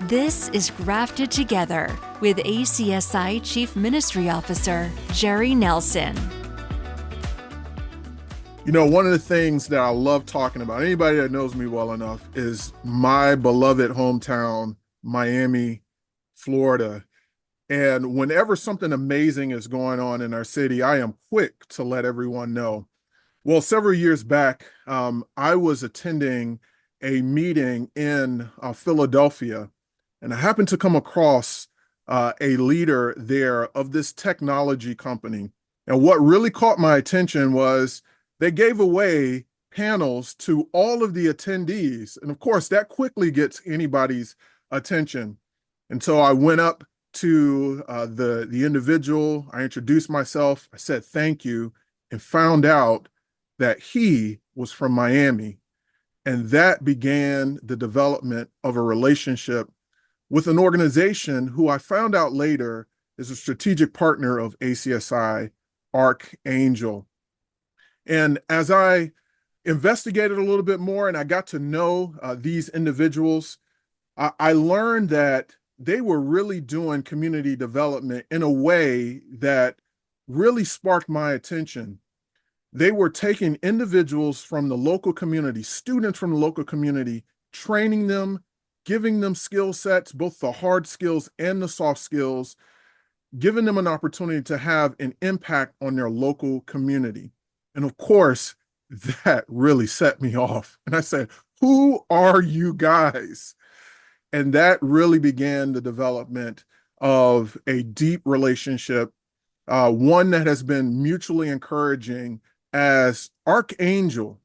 This is Grafted Together with ACSI Chief Ministry Officer, Jerry Nelson. You know, one of the things that I love talking about, anybody that knows me well enough, is my beloved hometown, Miami, Florida. And whenever something amazing is going on in our city, I am quick to let everyone know. Well, several years back, I was attending a meeting in Philadelphia, and I happened to come across a leader there of this technology company. And what really caught my attention was they gave away panels to all of the attendees. And of course, that quickly gets anybody's attention. And so I went up to the individual, I introduced myself, I said thank you, and found out that he was from Miami. And that began the development of a relationship with an organization who I found out later is a strategic partner of ACSI, Archangel. And as I investigated a little bit more and I got to know these individuals, I learned that they were really doing community development in a way that really sparked my attention. They were taking individuals from the local community, students from the local community, training them, giving them skill sets, both the hard skills and the soft skills, giving them an opportunity to have an impact on their local community. And of course, that really set me off. And I said, who are you guys? And that really began the development of a deep relationship, one that has been mutually encouraging, as Archangel,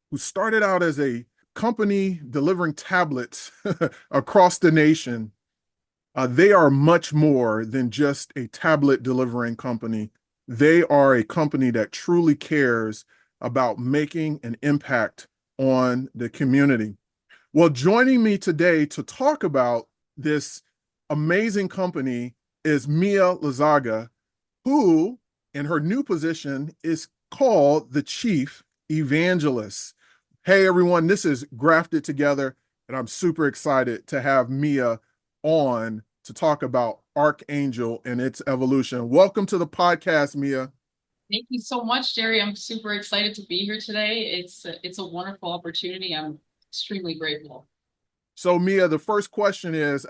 who started out as a company delivering tablets across the nation. They are much more than just a tablet delivering company. They are a company that truly cares about making an impact on the community. Well, joining me today to talk about this amazing company is Mia Lazaga, who in her new position is called the Chief Evangelist. Hey, everyone, this is Grafted Together, and I'm super excited to have Mia on to talk about Archangel and its evolution. Welcome to the podcast, Mia. Thank you so much, Jerry. I'm super excited to be here today. It's a wonderful opportunity. I'm extremely grateful. So, Mia, the first question is,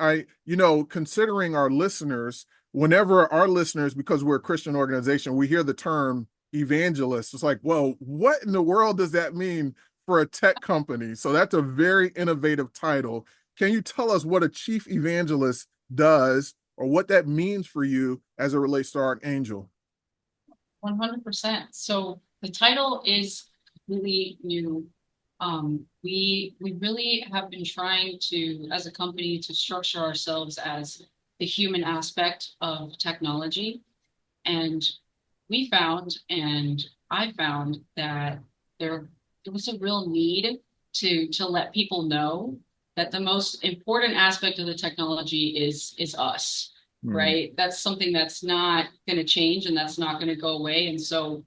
considering our listeners, whenever our listeners, because we're a Christian organization, we hear the term evangelist, it's like, well, what in the world does that mean for a tech company? So that's a very innovative title. Can you tell us what a chief evangelist does or what that means for you as it relates to Archangel? 100%. So the title is completely new. We really have been trying to, as a company, to structure ourselves as the human aspect of technology. And we found, and I found, that there was a real need to let people know that the most important aspect of the technology is us, right? That's something that's not going to change and that's not going to go away. And so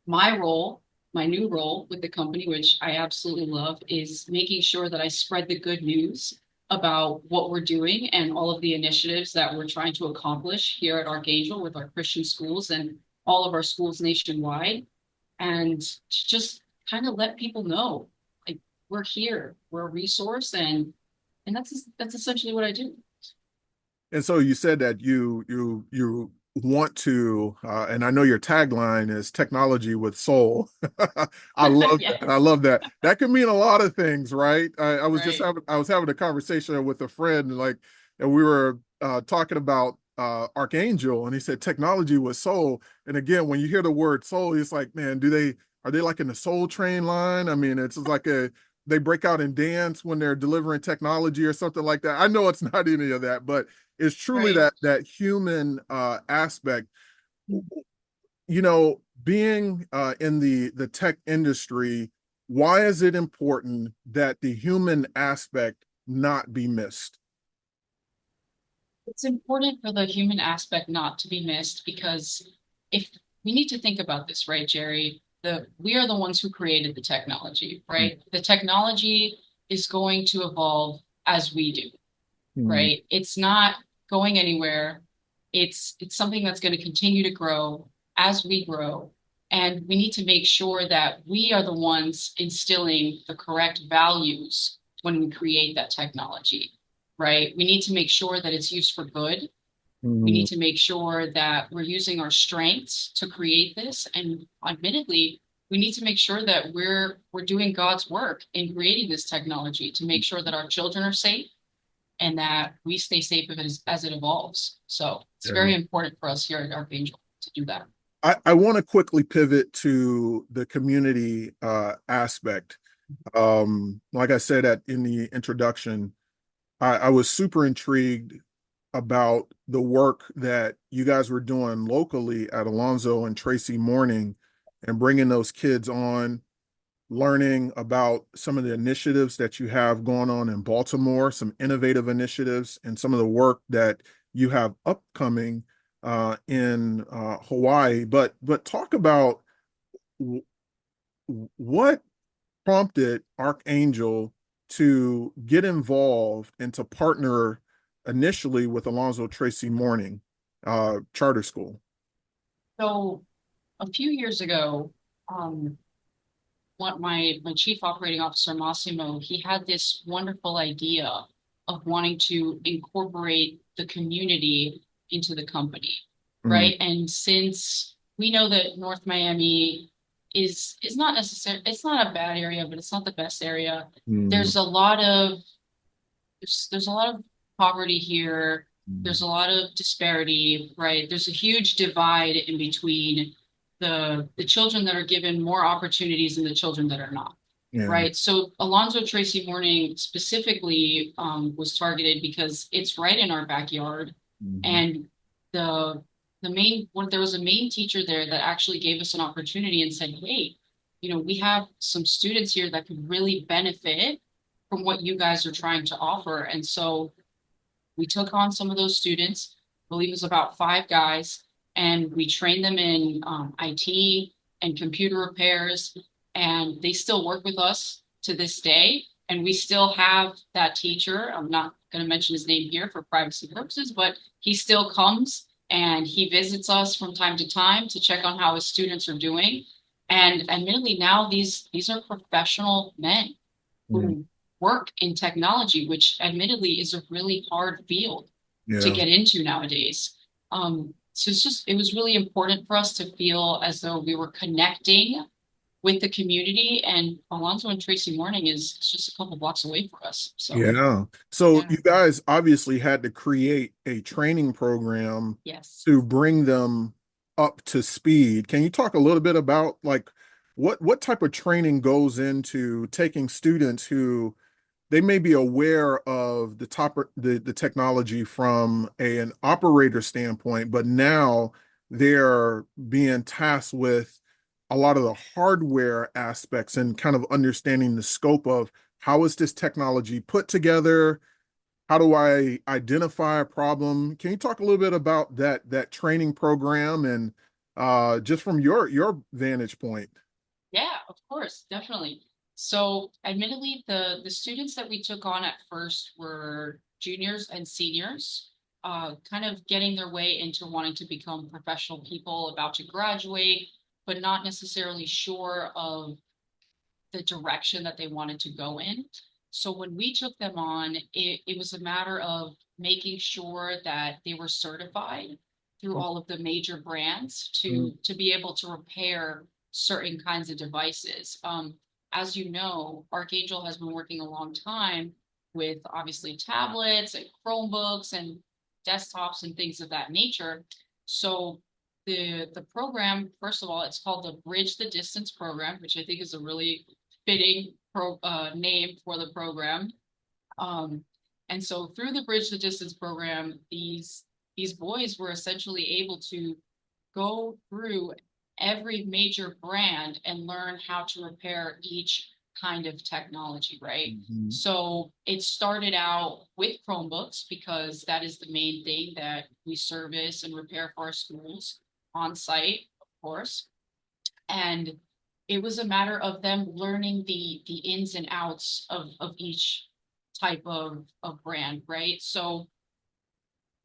my new role with the company, which I absolutely love, is making sure that I spread the good news about what we're doing and all of the initiatives that we're trying to accomplish here at Archangel with our Christian schools and all of our schools nationwide, and just kind of let people know, like, we're here, we're a resource, and that's essentially what I do. And so you said that you want to, and I know your tagline is technology with soul. I love Yes. that. I love that. That could mean a lot of things, right? I was Right. I was having a conversation with a friend, and we were talking about Archangel, and he said technology with soul. And again, when you hear the word soul, it's like, man, are they like in the Soul Train line? I mean, it's like they break out and dance when they're delivering technology or something like that. I know it's not any of that, but it's truly Right. that human aspect. Being in the tech industry, why is it important that the human aspect not be missed? It's important for the human aspect not to be missed because if we need to think about this, right, Jerry? We are the ones who created the technology, right? The technology is going to evolve as we do. Mm. right? It's not going anywhere. It's something that's going to continue to grow as we grow. And we need to make sure that we are the ones instilling the correct values when we create that technology, right? We need to make sure that it's used for good. We Mm. need to make sure that we're using our strengths to create this. And admittedly, we need to make sure that we're doing God's work in creating this technology to make sure that our children are safe and that we stay safe as it evolves. So it's Yeah. very important for us here at Archangel to do that. I want to quickly pivot to the community aspect. Like I said in the introduction, I was super intrigued about the work that you guys were doing locally at Alonzo and Tracy Morning and bringing those kids on, learning about some of the initiatives that you have going on in Baltimore, some innovative initiatives, and some of the work that you have upcoming in Hawaii. But talk about what prompted Archangel to get involved and to partner initially with Alonzo Tracy Morning Charter School. So a few years ago, um, what my chief operating officer Massimo, he had this wonderful idea of wanting to incorporate the community into the company, Mm. right? And since we know that North Miami is not necessarily, it's not a bad area, but it's not the best area. Mm. There's a lot of there's a lot of poverty here. There's Mm. a lot of disparity, right? There's a huge divide in between the children that are given more opportunities and the children that are not, Yeah. right? So Alonzo Tracy Morning specifically was targeted because it's right in our backyard, Mm. and the there was a main teacher there that actually gave us an opportunity and said, "Hey, we have some students here that could really benefit from what you guys are trying to offer." And so we took on some of those students, I believe it was about 5 guys, and we trained them in IT and computer repairs. And they still work with us to this day. And we still have that teacher. I'm not going to mention his name here for privacy purposes, but he still comes and he visits us from time to time to check on how his students are doing. And admittedly, now these are professional men Mm. who work in technology, which admittedly is a really hard field to Yeah. get into nowadays. So it was really important for us to feel as though we were connecting with the community, and Alonzo and Tracy Morning is just a couple blocks away for us. So Yeah. So yeah, you guys obviously had to create a training program yes. to bring them up to speed. Can you talk a little bit about like what type of training goes into taking students who they may be aware of the technology from an operator standpoint, but now they're being tasked with a lot of the hardware aspects and kind of understanding the scope of how is this technology put together? How do I identify a problem? Can you talk a little bit about that training program and just from your vantage point? Yeah, of course, definitely. So, admittedly, the students that we took on at first were juniors and seniors, kind of getting their way into wanting to become professional people, about to graduate, but not necessarily sure of the direction that they wanted to go in. So when we took them on, it was a matter of making sure that they were certified through all of the major brands Mm. to be able to repair certain kinds of devices. As you know, Archangel has been working a long time with obviously tablets and Chromebooks and desktops and things of that nature. So the program, first of all, it's called the Bridge the Distance program, which I think is a really fitting name for the program. Um, and so through the Bridge the Distance program, these boys were essentially able to go through every major brand and learn how to repair each kind of technology, right? Mhm. So it started out with Chromebooks because that is the main thing that we service and repair for our schools on site, of course. And it was a matter of them learning the ins and outs of each type of brand, right? So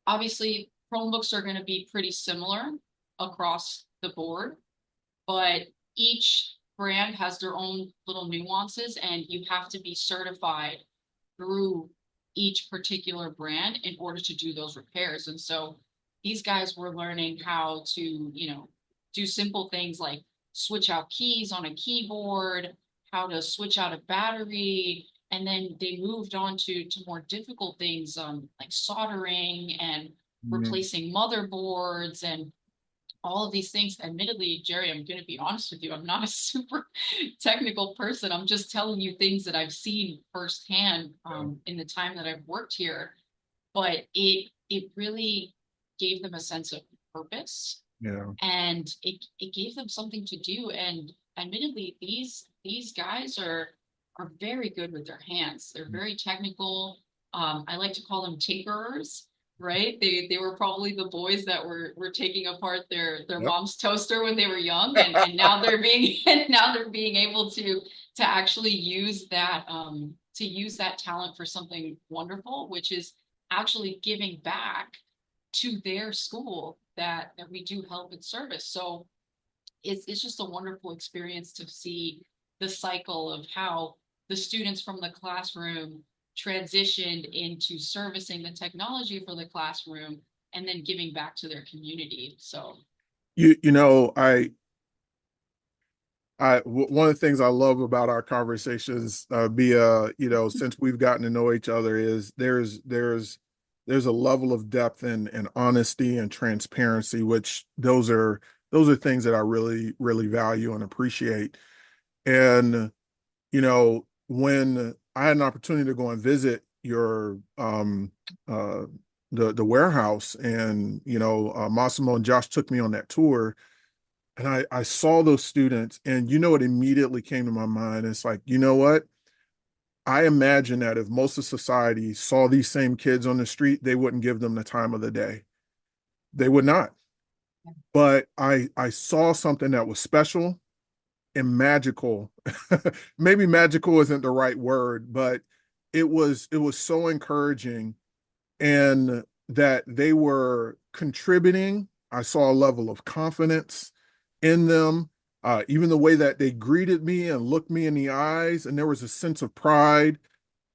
obviously Chromebooks are going to be pretty similar across the board, but each brand has their own little nuances, and you have to be certified through each particular brand in order to do those repairs. And so these guys were learning how to, do simple things like switch out keys on a keyboard, how to switch out a battery, and then they moved on to more difficult things, like soldering and Mhm. replacing motherboards and all of these things. Admittedly, Jerry, I'm going to be honest with you, I'm not a super technical person. I'm just telling you things that I've seen firsthand, in the time that I've worked here. But it really gave them a sense of purpose, Yeah. and it gave them something to do. And admittedly, these guys are very good with their hands. They're very technical. I like to call them tinkerers, right? They were probably the boys that were taking apart their Yep. mom's toaster when they were young, and now they're being and now they're being able to actually use that, to use that talent for something wonderful, which is actually giving back to their school that we do help and service. So it's just a wonderful experience to see the cycle of how the students from the classroom transitioned into servicing the technology for the classroom and then giving back to their community. So You know, one of the things I love about our conversations, since we've gotten to know each other, is there's a level of depth and honesty and transparency, which those are things that I really, really value and appreciate. And, when I had an opportunity to go and visit your the warehouse, and Massimo and Josh took me on that tour, and I saw those students, and what immediately came to my mind? It's like, you know what? I imagine that if most of society saw these same kids on the street, they wouldn't give them the time of the day. They would not. But I saw something that was special and magical. Maybe magical isn't the right word, but it was so encouraging, and that they were contributing. I saw a level of confidence in them, even the way that they greeted me and looked me in the eyes, and there was a sense of pride.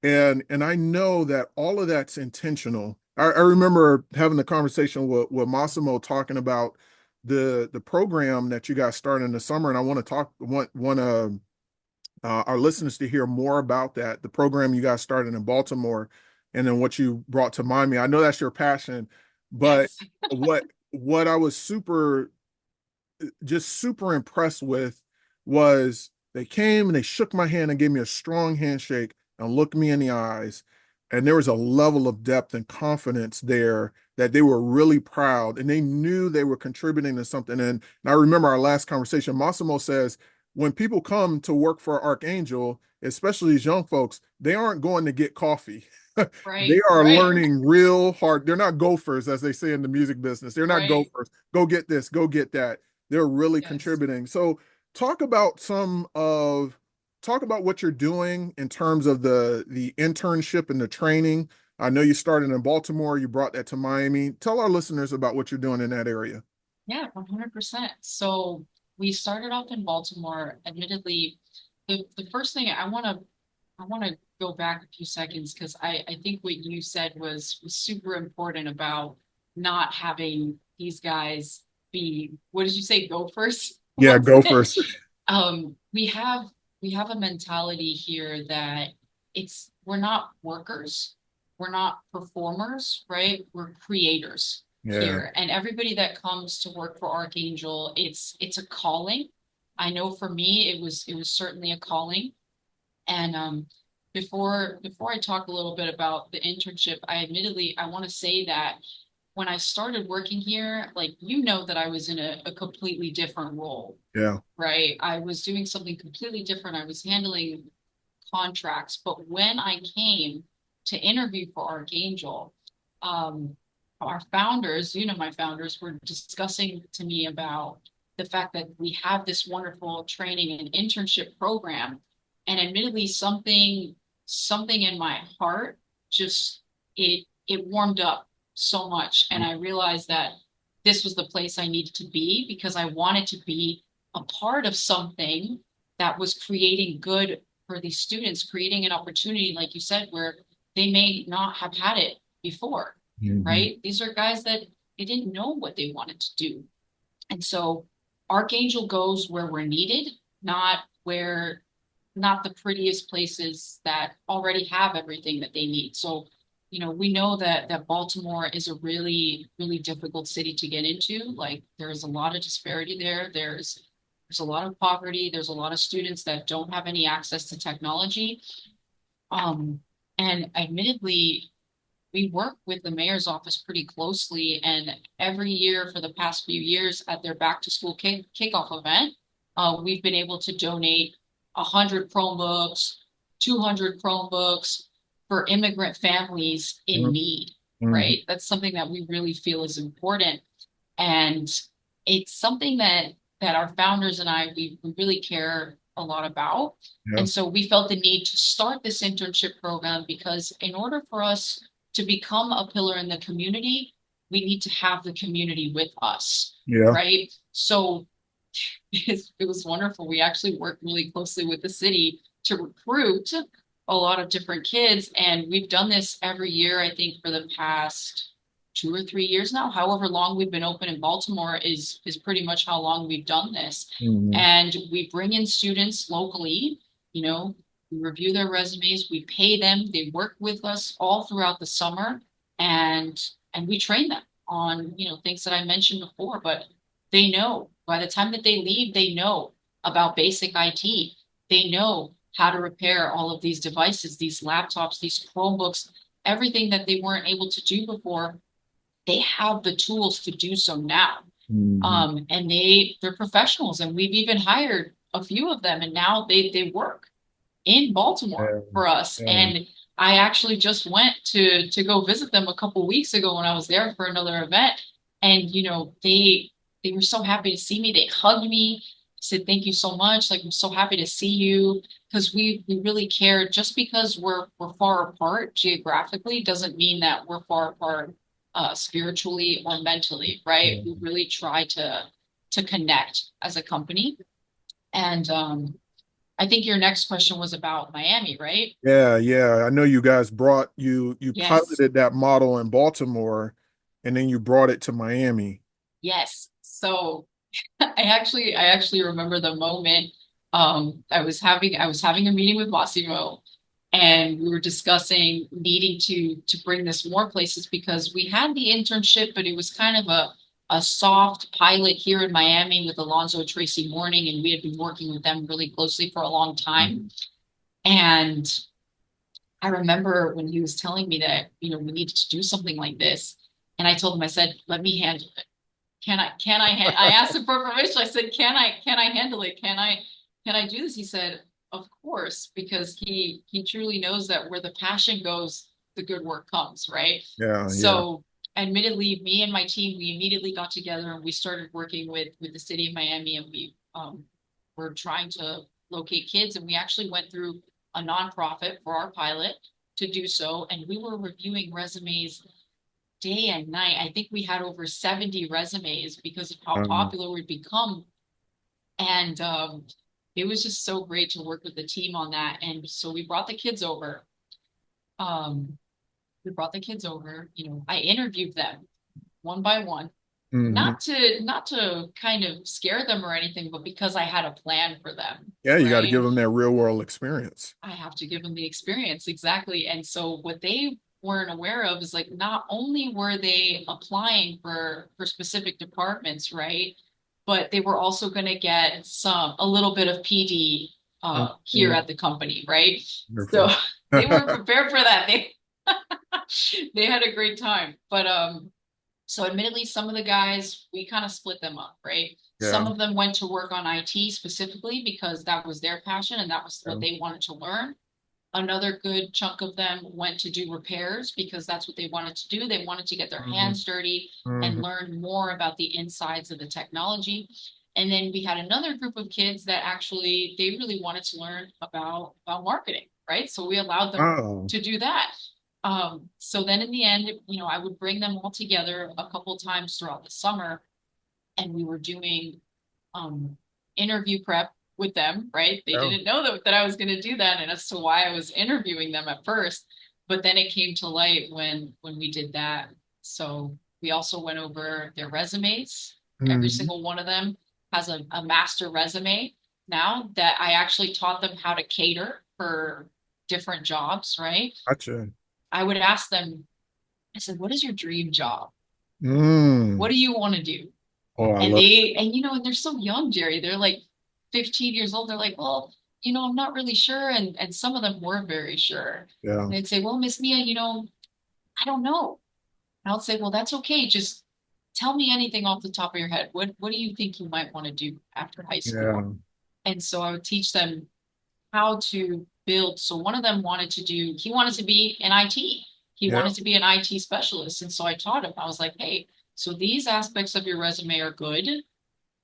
And I know that all of that's intentional. I remember having a conversation with Massimo, talking about the program that you guys started in the summer, and I want our listeners to hear more about that, the program you guys started in Baltimore, and then what you brought to Miami. I know that's your passion, but yes. what I was super impressed with was they came and they shook my hand and gave me a strong handshake and looked me in the eyes. And there was a level of depth and confidence there, that they were really proud and they knew they were contributing to something. And I remember our last conversation, Massimo says, when people come to work for Archangel, especially these young folks, they aren't going to get coffee. They Right, are right, learning real hard. They're not gophers, as they say in the music business. They're not right. gophers. Go get this, go get that. They're really Yes. contributing. So talk about talk about what you're doing in terms of the internship and the training. I know you started in Baltimore, you brought that to Miami. Tell our listeners about what you're doing in that area. Yeah, 100%. So we started off in Baltimore. Admittedly, the first thing I want to go back a few seconds, because I think what you said was super important about not having these guys be, what did you say, go first? Yeah, What's go it? first. We have a mentality here that we're not workers, we're not performers, right? We're creators Yeah. here. And everybody that comes to work for Archangel, it's a calling. I know for me it was certainly a calling. And before I talk a little bit about the internship, I want to say that when I started working here, like, that I was in a completely different role, Yeah. right? I was doing something completely different. I was handling contracts. But when I came to interview for Archangel, um, our founders, my founders, were discussing to me about the fact that we have this wonderful training and internship program. And admittedly, something in my heart just it warmed up so much, and I realized that this was the place I needed to be because I wanted to be a part of something that was creating good for these students, creating an opportunity, like you said, where they may not have had it before, Mhm. right? These are guys that they didn't know what they wanted to do. And so Archangel goes where we're needed, not the prettiest places that already have everything that they need. So, we know that Baltimore is a really, really difficult city to get into. Like there's a lot of disparity there. There's a lot of poverty. There's a lot of students that don't have any access to technology. Um, and admittedly, we work with the mayor's office pretty closely, and every year for the past few years at their back to school kickoff event, we've been able to donate 100 Chromebooks, 200 Chromebooks for immigrant families in need, Mhm. right? That's something that we really feel is important. And it's something that our founders and I we really care a lot about. Yeah. And so we felt the need to start this internship program because in order for us to become a pillar in the community, we need to have the community with us, Yeah. right? So it was wonderful. We actually worked really closely with the city to recruit a lot of different kids. And we've done this every year, I think, for the past 2 or 3 years now. However long we've been open in Baltimore is pretty much how long we've done this. Mhm. And we bring in students locally, you know, we review their resumes, we pay them, they work with us all throughout the summer, and we train them on, things that I mentioned before, but they know by the time that they leave, they know about basic IT. They know how to repair all of these devices, these laptops, these Chromebooks, everything that they weren't able to do before. They have the tools to do so now. Mhm. And they're professionals, and we've even hired a few of them, and now they work in Baltimore Yeah. for us. Yeah. And I actually just went to go visit them a couple weeks ago when I was there for another event. And they were so happy to see me. They hugged me, said thank you so much. Like I'm so happy to see you because we really care. Just because we're far apart geographically doesn't mean that we're far apart spiritually or mentally, right? We really try to connect as a company. And I think your next question was about Miami, right? Yeah, yeah. I know you guys you Yes, piloted that model in Baltimore and then you brought it to Miami. yes. So I actually remember the moment I was having a meeting with Massimo, and we were discussing needing to bring this more places because we had the internship, but it was kind of a soft pilot here in Miami with Alonzo Tracy Morning, and we had been working with them really closely for a long time. Mhm. And I remember when he was telling me that, we needed to do something like this. And I told him, I said, let me handle it. I asked him for permission. I said, can I handle it? Can I do this? He said, of course, because he truly knows that where the passion goes, the good work comes, right? Yeah, yeah. So admittedly, me and my team, we immediately got together and we started working with the city of Miami, and we were trying to locate kids, and we actually went through a nonprofit for our pilot to do so, and we were reviewing resumes day and night. I think we had over 70 resumes because of how Um, popular we'd become. And it was just so great to work with the team on that. And so we brought the kids over. Um, I interviewed them one by one, mhm. not to kind of scare them or anything, but because I had a plan for them, Yeah, you got to give right? them that real world experience. I have to give them the experience. Exactly. And so what they weren't aware of is like not only were they applying for specific departments, right? But they were also going to get a little bit of PD here Mhm. at the company, right? So Wonderful. they weren't prepared for that. They they had a great time. But so admittedly, some of the guys, we kind of split them up, right? Some Yeah. of them went to work on IT specifically because that was their passion and that was what Yeah. they wanted to learn. Another good chunk of them went to do repairs because that's what they wanted to do. They wanted to get their Mhm. hands dirty and Mhm. learn more about the insides of the technology. And then we had another group of kids that actually they really wanted to learn about marketing, right? So we allowed them Wow. to do that. So then in the end, I would bring them all together a couple times throughout the summer, and we were doing interview prep with them, right? They Oh, didn't know that I was going to do that, and as to why I was interviewing them at first. But then it came to light when we did that. So we also went over their resumes. Every mhm. single one of them has a master resume now that I actually taught them how to cater for different jobs, right? Gotcha. I would ask them, I said, what is your dream job? What Mm. do you want to do? Oh, I And love. and they're so young, Jerry. They're like 15 years old. They're like, well, I'm not really sure. And some of them were very sure. Yeah. And they'd say, well, Miss Mia, I don't know. And I'll say, well, that's okay. Just tell me anything off the top of your head. What do you think you might want to do after high school? Yeah. And so I would teach them how to build. So one of them he wanted to be in IT. He Yeah. wanted to be an IT specialist. And so I taught him, I was like, hey, so these aspects of your resume are good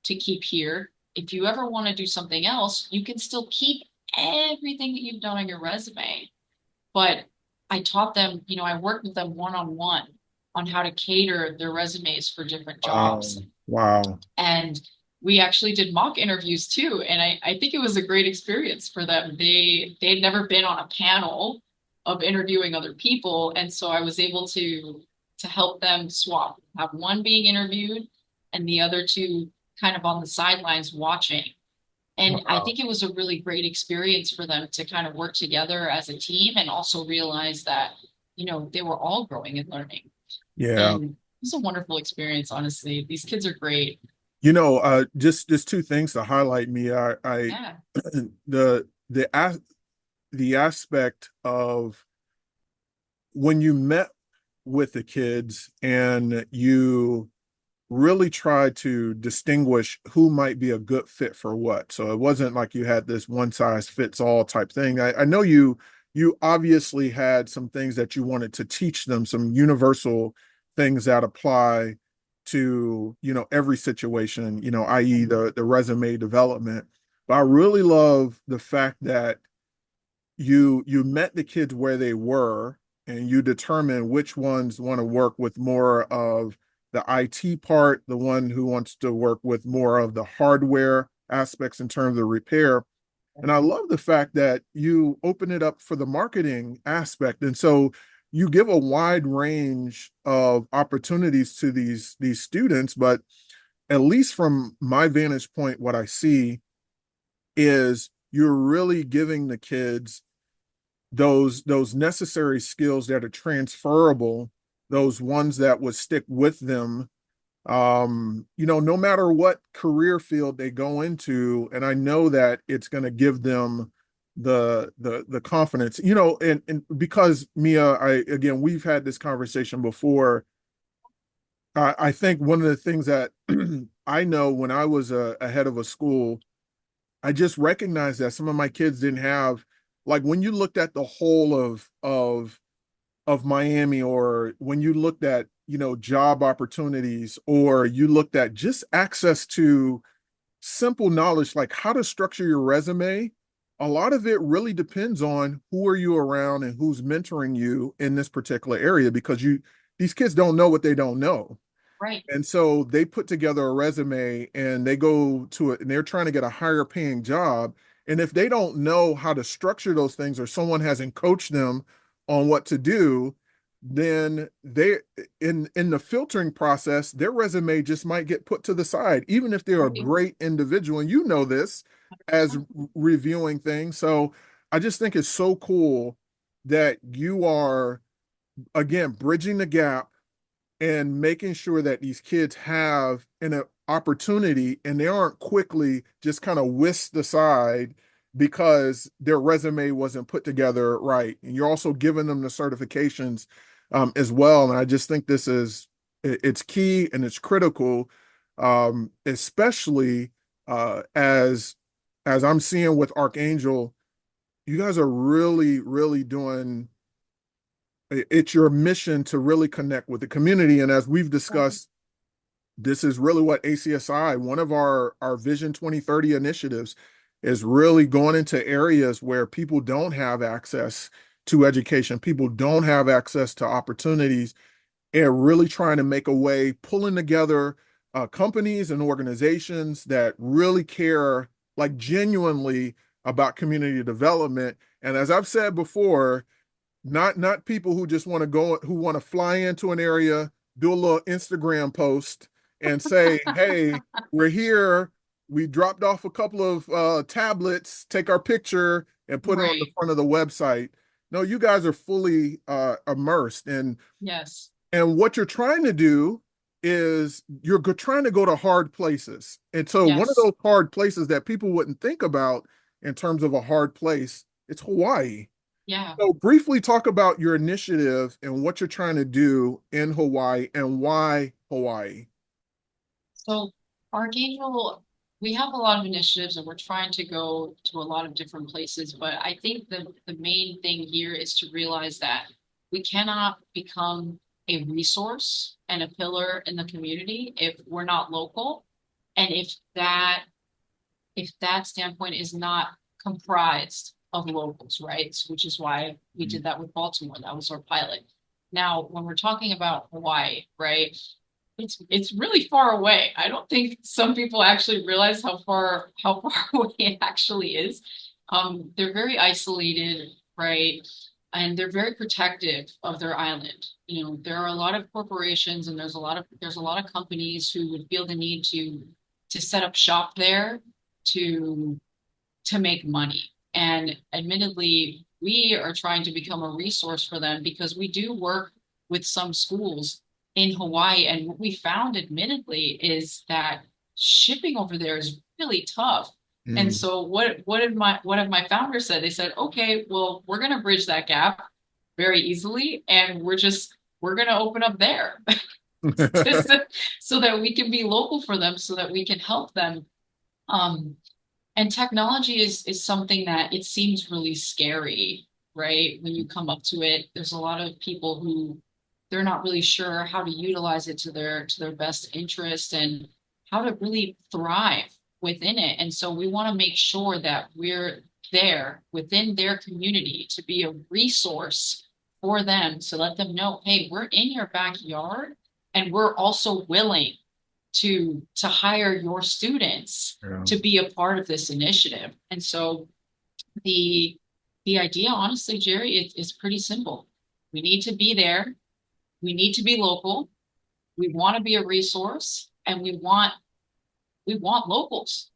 to keep here. If you ever want to do something else, you can still keep everything that you've done on your resume. But I taught them, I worked with them one-on-one on how to cater their resumes for different Wow. jobs. Wow. And we actually did mock interviews too. And I think it was a great experience for them. They'd never been on a panel of interviewing other people. And so I was able to help them swap, have one being interviewed and the other two kind of on the sidelines watching. And I Wow. think it was a really great experience for them to kind of work together as a team and also realize that, they were all growing and learning. Yeah. And it was a wonderful experience, honestly. These kids are great. Just two things to highlight me. I Yeah. the the aspect of when you met with the kids and you really tried to distinguish who might be a good fit for what. So it wasn't like you had this one size fits all type thing. I know you obviously had some things that you wanted to teach them, some universal things that apply to, every situation, i.e. the resume development. But I really love the fact that you met the kids where they were and you determine which ones want to work with more of the IT part, the one who wants to work with more of the hardware aspects in terms of repair. And I love the fact that you open it up for the marketing aspect. And so you give a wide range of opportunities to these students, but at least from my vantage point, what I see is you're really giving the kids those necessary skills that are transferable, those ones that would stick with them, no matter what career field they go into. And I know that it's going to give them the confidence, and because Mia, we've had this conversation before. I think one of the things that I know when I was a head of a school, I just recognized that some of my kids didn't have, like, when you looked at the whole of Miami, or when you looked at, job opportunities, or you looked at just access to simple knowledge like how to structure your resume. A lot of it really depends on who are you around and who's mentoring you in this particular area, because these kids don't know what they don't know. Right. And so they put together a resume and they go to it and they're trying to get a higher paying job. And if they don't know how to structure those things, or someone hasn't coached them on what to do, then they in the filtering process, their resume just might get put to the side, even if they're a Right. great individual. And you know this as 100%. reviewing things. So I just think it's so cool that you are, again, bridging the gap and making sure that these kids have an opportunity and they aren't quickly just kind of whisked aside because their resume wasn't put together right. And you're also giving them the certifications as well. And I just think it's key and it's critical, especially as I'm seeing with Archangel. You guys are really, really doing, it's your mission to really connect with the community. And as we've discussed, this is really what ACSI, one of our Vision 2030 initiatives, is really going into areas where people don't have access to education, people don't have access to opportunities, and really trying to make a way, pulling together companies and organizations that really care, like genuinely about community development. And as I've said before, not people who just want to go, who want to fly into an area, do a little Instagram post and say, hey, we're here. We dropped off a couple of tablets, take our picture and put it on the Right. front of the website. No, you guys are fully immersed. Yes. And what you're trying to do is you're trying to go to hard places. And so one of Yes. those hard places that people wouldn't think about in terms of a hard place, it's Hawaii. Yeah. So briefly talk about your initiative and what you're trying to do in Hawaii and why Hawaii. So Archangel, we have a lot of initiatives and we're trying to go to a lot of different places, but I think the main thing here is to realize that we cannot become a resource and a pillar in the community if we're not local. And if that standpoint is not comprised of locals, right? So, which is why we did that with Baltimore. That was our pilot. Now, when we're talking about Hawaii, right? It's really far away. I don't think some people actually realize how far away it actually is. They're very isolated, right? And they're very protective of their island. You know, there are a lot of corporations and there's a lot of companies who would feel the need to set up shop there to to make money. And admittedly, we are trying to become a resource for them because we do work with some schools in Hawaii. And what we found, admittedly, is that shipping over there is really tough. And Mm. so what have my founders said? They said, okay, well, we're gonna bridge that gap very easily, and we're gonna open up there so that we can be local for them, so that we can help them. Um, and technology is something that it seems really scary, right? When you come up to it, there's a lot of people who they're not really sure how to utilize it to their best interest and how to really thrive within it. And so we want to make sure that we're there within their community to be a resource for them to let them know, hey, we're in your backyard and we're also willing to hire your students Yeah. to be a part of this initiative. And so the the idea, honestly, Jerry, is pretty simple. We need to be there. We need to be local. We want to be a resource, and we want locals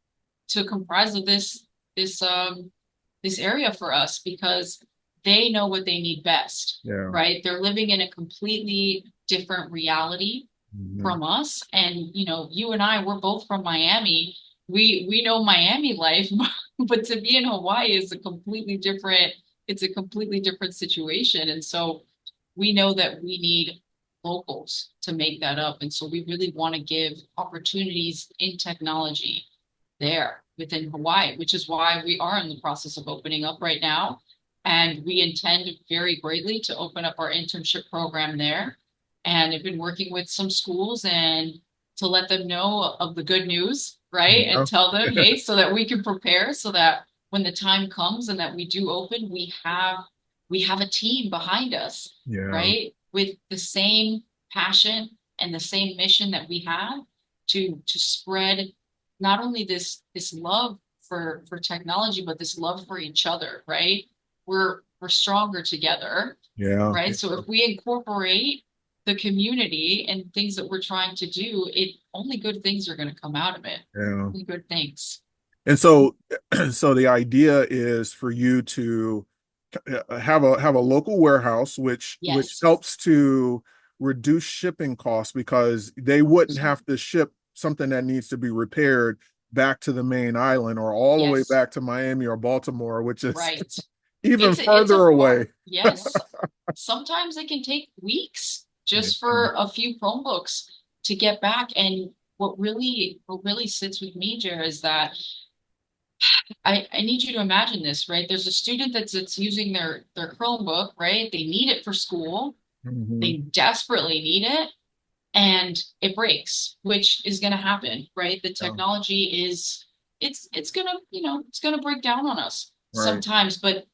to comprise of this area for us because they know what they need best, Yeah. right? They're living in a completely different reality Mhm. from us. And you know, you and I, we're both from Miami. We know Miami life, but to be in Hawaii is a completely different, it's a completely different situation. And so we know that we need locals to make that up. And so we really want to give opportunities in technology there within Hawaii, which is why we are in the process of opening up right now. And we intend very greatly to open up our internship program there. And I've been working with some schools and to let them know of the good news, right? And Yeah. tell them, hey, so that we can prepare so that when the time comes and that we do open, we have a team behind us, Yeah. right? With the same passion and the same mission that we have to spread not only this love for technology, but this love for each other, right? We're stronger together, Yeah. right? So if we incorporate the community and things that we're trying to do, it only good things are going to come out of it. Yeah. Only good things. And so, so the idea is for you to have a local warehouse, which Yes. helps to reduce shipping costs because they wouldn't have to ship something that needs to be repaired back to the main island or all the way Yes. back to Miami or Baltimore, which is Right. even It's a further far, away. yes. Sometimes it can take weeks Yeah. just for a few Chromebooks to get back. And what really sits with me, Jer, is that I need you to imagine this, right? There's a student that's using their Chromebook, right? They need it for school. Mhm. They desperately need it, and it breaks, which is going to happen, right? The Yeah. technology it's gonna, it's gonna break down on us Right. sometimes, but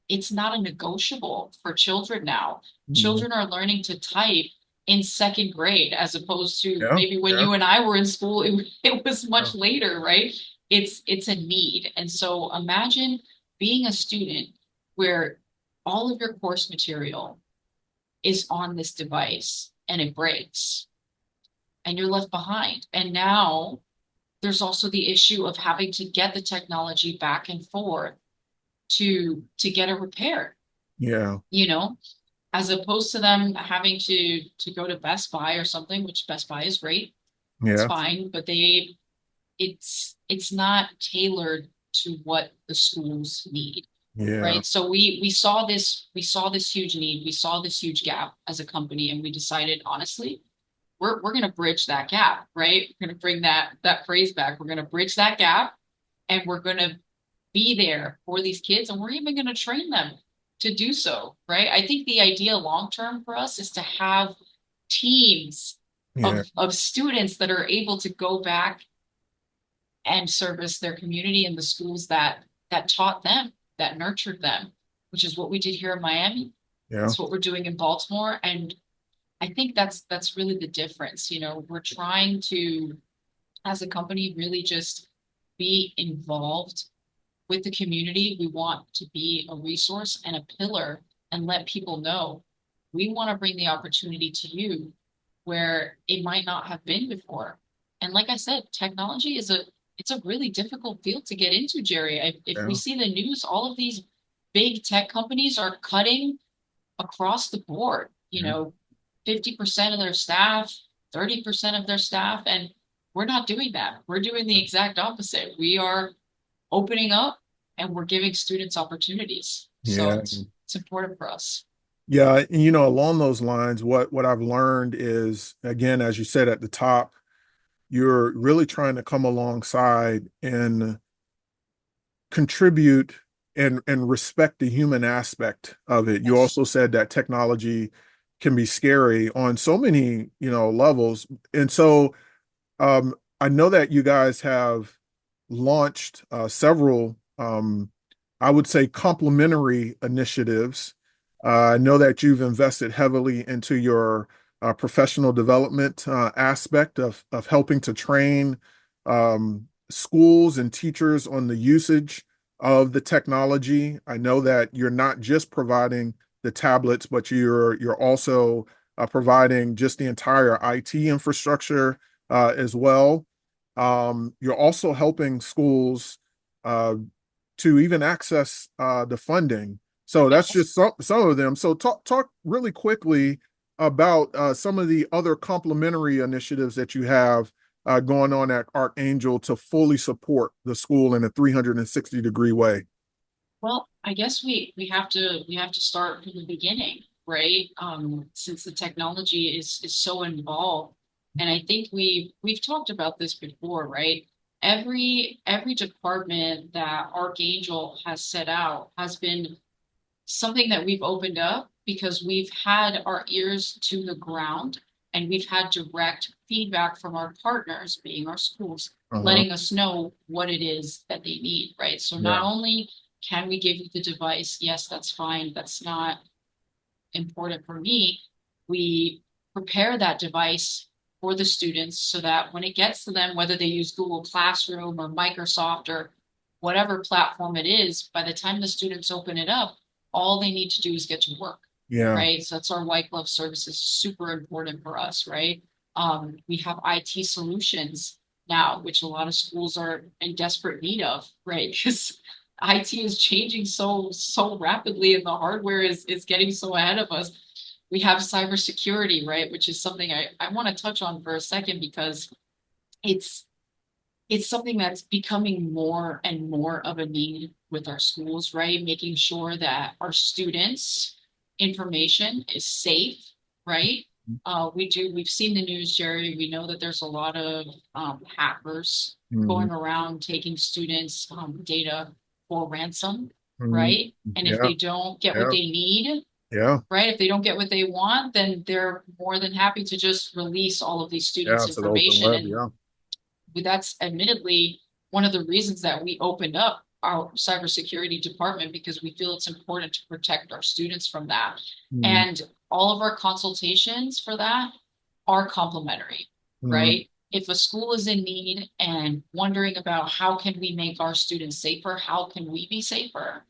it's not a negotiable for children now. Mhm. Children are learning to type in second grade as opposed to Yeah. maybe when Yeah. you and I were in school, it was Yeah. much later, right? It's a need. And so imagine being a student where all of your course material is on this device and it breaks and you're left behind. And now there's also the issue of having to get the technology back and forth to get it repaired, Yeah. you know, as opposed to them having to go to Best Buy or something, which Best Buy is great. It's Yeah. fine, but it's not tailored to what the schools need. Yeah. Right. So we saw this huge need, we saw this huge gap as a company, and we decided honestly, we're gonna bridge that gap, right? We're gonna bring that phrase back. We're gonna bridge that gap and we're gonna be there for these kids and we're even gonna train them to do so, right? I think the idea long term for us is to have teams Yeah. of students that are able to go back and service their community and the schools that taught them, that nurtured them, which is what we did here in Miami. Yeah. It's what we're doing in Baltimore. And I think that's really the difference. We're trying to, as a company, really just be involved with the community. We want to be a resource and a pillar and let people know we want to bring the opportunity to you where it might not have been before. And like I said, technology it's a really difficult field to get into, Jerry. If we Yeah. see the news, all of these big tech companies are cutting across the board, Yeah. 50% of their staff, 30% of their staff, and we're not doing that. We're doing the exact opposite. We are opening up and we're giving students opportunities. So Yeah. it's important for us. Yeah, and along those lines, what I've learned is, again, as you said at the top, you're really trying to come alongside and contribute and respect the human aspect of it. You Yes. also said that technology can be scary on so many, levels. And so I know that you guys have launched several, I would say, complementary initiatives. I know that you've invested heavily into your professional development aspect of helping to train schools and teachers on the usage of the technology. I know that you're not just providing the tablets, but you're also providing just the entire IT infrastructure as well. You're also helping schools uh, to even access the funding. So that's Yes. just some of them. So talk really quickly about some of the other complementary initiatives that you have going on at Archangel to fully support the school in a 360-degree way. Well, I guess we have to start from the beginning, right? Since the technology is so involved, and I think we've talked about this before, right? Every department that Archangel has set out has been something that we've opened up because we've had our ears to the ground and we've had direct feedback from our partners, being our schools, Uh-huh. letting us know what it is that they need, right? So not Yeah. only can we give you the device, yes, that's fine, that's not important for me. We prepare that device for the students so that when it gets to them, whether they use Google Classroom or Microsoft or whatever platform it is, by the time the students open it up, all they need to do is get to work, Yeah. right? So that's our white glove services, super important for us, right? We have IT solutions now, which a lot of schools are in desperate need of, right? Because IT is changing so rapidly and the hardware is getting so ahead of us. We have cybersecurity, right? Which is something I want to touch on for a second because it's it's something that's becoming more and more of a need with our schools, right? Making sure that our students' information is safe, right? We've seen the news, Jerry. We know that there's a lot of hackers Mhm. going around taking students' data for ransom, Mhm. right? And if Yeah. they don't get what Yeah. they need, Yeah. right? If they don't get what they want, then they're more than happy to just release all of these Yeah. students' It's an open information. web. And Yeah. that's admittedly one of the reasons that we opened up our cybersecurity department, because we feel it's important to protect our students from that. Mm, And all of our consultations for that are complimentary, mm, right? If a school is in need and wondering about how can we make our students safer, how can we be safer,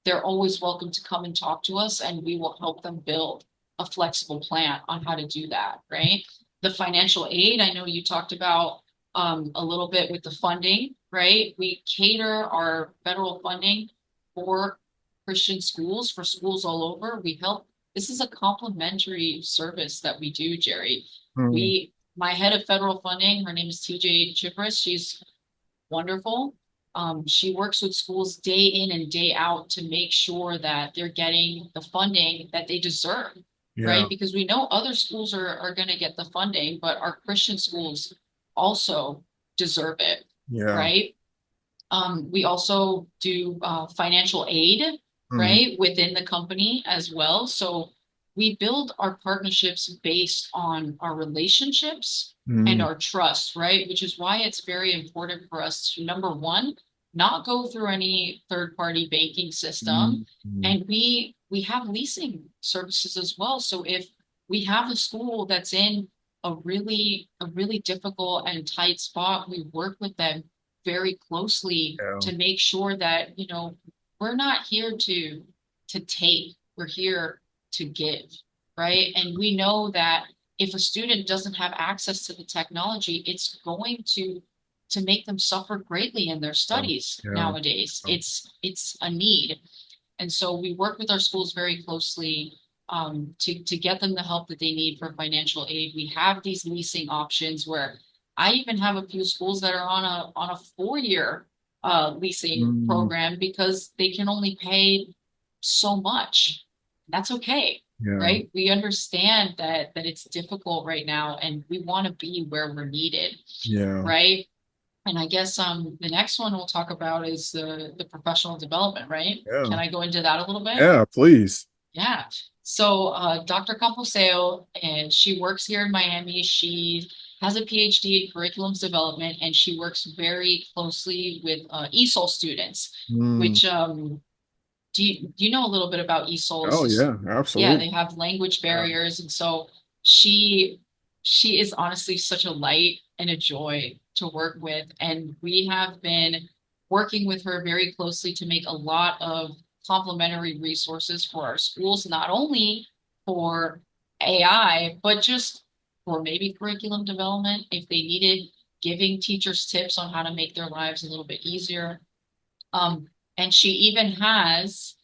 they're always welcome to come and talk to us, and we will help them build a flexible plan on how to do that, right? The financial aid, I know you talked about a little bit with the funding, right? We cater our federal funding for Christian schools, for schools all over. We help. This is a complimentary service that we do, Jerry. mm. My head of federal funding, her name is TJ Chipris. She's wonderful. She works with schools day in and day out to make sure that they're getting the funding that they deserve, Yeah, right? Because we know other schools are going to get the funding, but our Christian schools also deserve it, yeah. right? We also do financial aid, Mm, right, within the company as well. So we build our partnerships based on our relationships and mm, our trust, right? Which is why it's very important for us to, number one, not go through any third-party banking system. mm, mm. And we have leasing services as well. So if we have a school that's in a really difficult and tight spot, we work with them very closely Yeah, to make sure that, we're not here to take, we're here to give, right? And we know that if a student doesn't have access to the technology, it's going to make them suffer greatly in their yeah, studies yeah. nowadays. It's a need. And so we work with our schools very closely to get them the help that they need for financial aid. We have these leasing options where I even have a few schools that are on a 4-year leasing Mm, program because they can only pay so much. That's okay, yeah, right? We understand that it's difficult right now, and we want to be where we're needed, yeah, right? And I guess the next one we'll talk about is the professional development, right? yeah, Can I go into that a little bit? yeah, please. Yeah. So Dr. Camposeo, and she works here in Miami. She has a PhD in curriculums development, and she works very closely with ESOL students, Mm. which do you know a little bit about Oh, ESOLs? yeah, Yeah, absolutely. they have language Yeah. barriers, and so she she is honestly such a light and a joy to work with. And we have been working with her very closely to make a lot of complementary resources for our schools, not only for AI, but just for maybe curriculum development if they needed, giving teachers tips on how to make their lives a little bit easier. And she even has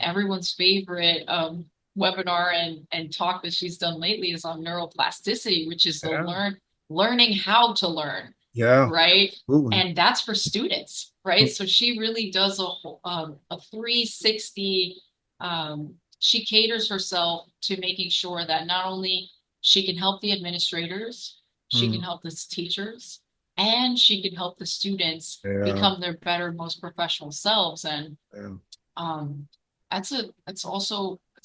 everyone's favorite webinar and talk that she's done lately is on neuroplasticity, which is the Yeah, learning how to learn, yeah, right? absolutely. And that's for students, right? So she really does a 360. She caters herself to making sure that not only she can help the administrators, she can Mm, help the teachers, and she can help the students yeah, become their better, most professional selves. And yeah, um, it's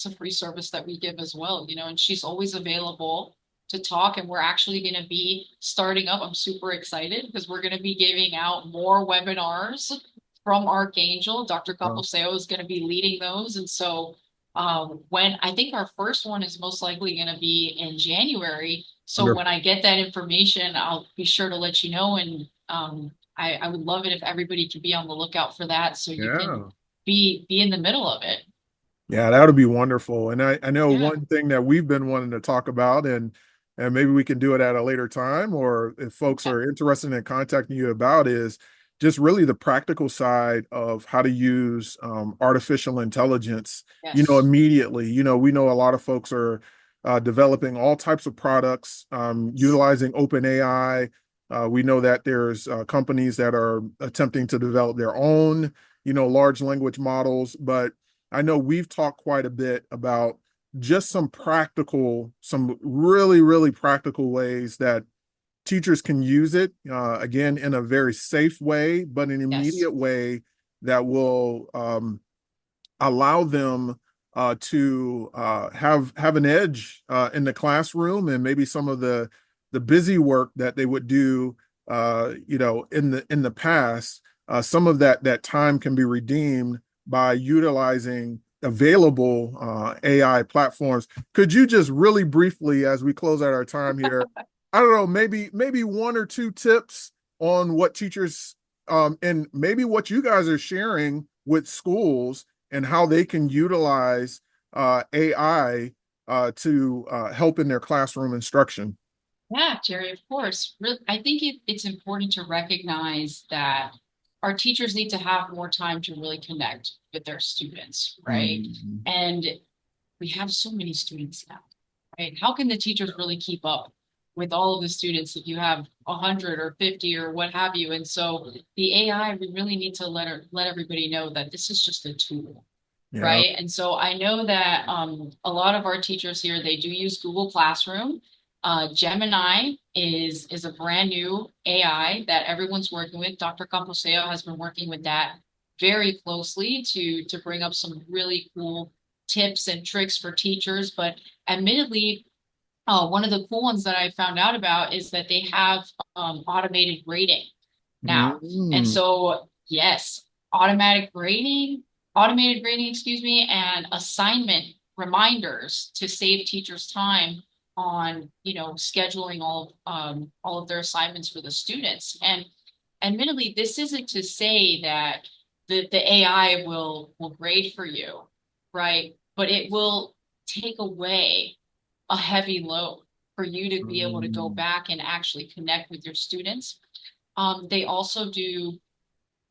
a free service that we give as well, and she's always available to talk. And we're actually going to be starting up. I'm super excited because we're going to be giving out more webinars from Archangel. Dr. yeah. Camposeo is going to be leading those. And so when I think our first one is most likely going to be in January. So when Wonderful. I get that information, I'll be sure to let you know. And I would love it if everybody could be on the lookout for that so you can Yeah. be in the middle of it. Yeah, that would be wonderful. And I know Yeah. one thing that we've been wanting to talk about, and maybe we can do it at a later time, or if folks Yeah. are interested in contacting you about, is just really the practical side of how to use artificial intelligence, Yes. immediately. We know a lot of folks are developing all types of products, utilizing OpenAI. We know that there's companies that are attempting to develop their own, large language models, but I know we've talked quite a bit about just some really, really practical ways that teachers can use it, again, in a very safe way, but an Yes. immediate way that will allow them to have an edge in the classroom, and maybe some of the busy work that they would do in the past, some of that time can be redeemed by utilizing available AI platforms. Could you just really briefly, as we close out our time here, I don't know, maybe one or two tips on what teachers and maybe what you guys are sharing with schools and how they can utilize AI to help in their classroom instruction? Yeah, Jerry, of course. I think it's important to recognize that our teachers need to have more time to really connect with their students, right? Mhm. And we have so many students now, right? How can the teachers really keep up with all of the students if you have 100 or 50 or what have you? And so the AI, we really need to let everybody know that this is just a tool, Yeah. right? And so I know that a lot of our teachers here, they do use Google Classroom. Gemini is a brand new AI that everyone's working with. Dr. Camposeo has been working with that very closely to bring up some really cool tips and tricks for teachers. But admittedly, one of the cool ones that I found out about is that they have automated grading now. And Mm. so, yes, automated grading, excuse me, and assignment reminders to save teachers time on, scheduling all of their assignments for the students. And admittedly, this isn't to say that the AI will grade for you, right? But it will take away a heavy load for you to be able to go Mm. back and actually connect with your students. They also do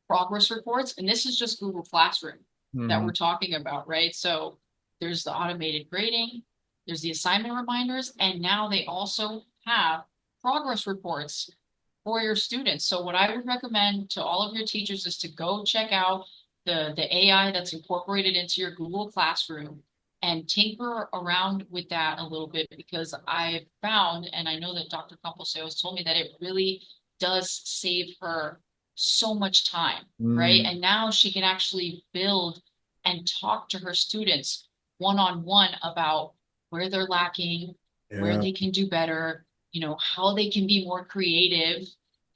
progress reports, and this is just Google Classroom that Mhm. we're talking about, right? So there's the automated grading, there's the assignment reminders, and now they also have progress reports for your students. So what I would recommend to all of your teachers is to go check out the AI that's incorporated into your Google Classroom and tinker around with that a little bit, because I've found, and I know that Dr. Camposeo has told me, that it really does save her so much time, right? Mm. And now she can actually build and talk to her students one-on-one about where they're lacking, where Yeah. they can do better, how they can be more creative.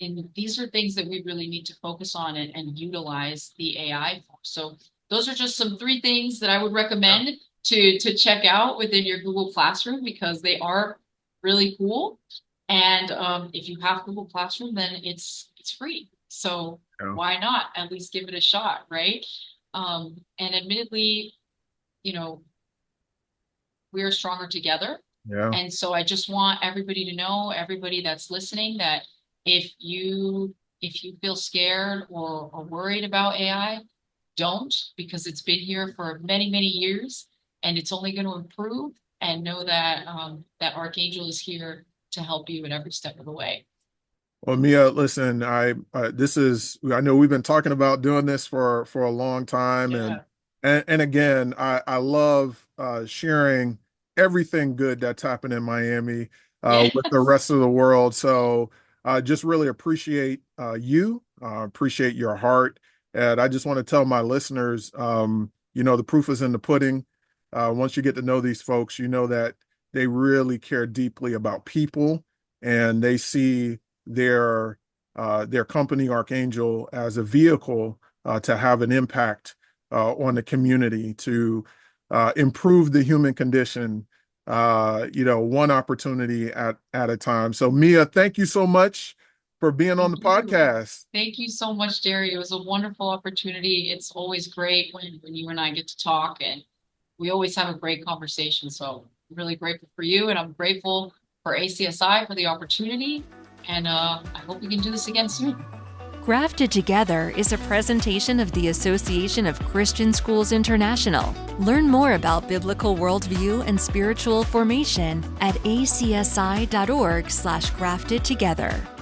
And these are things that we really need to focus on and utilize the AI for. So those are just some 3 things that I would recommend to check out within your Google Classroom, because they are really cool. And if you have Google Classroom, then it's free. So Yeah. why not at least give it a shot, right? And admittedly, you know, we are stronger together. Yeah. And so I just want everybody to know, everybody that's listening, that if you feel scared or worried about AI, don't, because it's been here for many, many years and it's only going to improve. And know that that Archangel is here to help you at every step of the way. Well, Mia, listen, I know we've been talking about doing this for a long time, Yeah. and again, I love sharing everything good that's happened in Miami with the Yes. rest of the world. So I just really appreciate you, appreciate your heart, and I just want to tell my listeners, the proof is in the pudding. Once you get to know these folks, you know that they really care deeply about people, and they see their company Archangel as a vehicle to have an impact on the community, to improve the human condition, one opportunity at a time. So Mia, thank you so much for being on Thank the you. podcast. Thank you so much, Jerry. It was a wonderful opportunity. It's always great when you and I get to talk, and we always have a great conversation. So I'm really grateful for you, and I'm grateful for ACSI for the opportunity. And I hope we can do this again soon. Grafted Together is a presentation of the Association of Christian Schools International. Learn more about biblical worldview and spiritual formation at acsi.org/graftedtogether.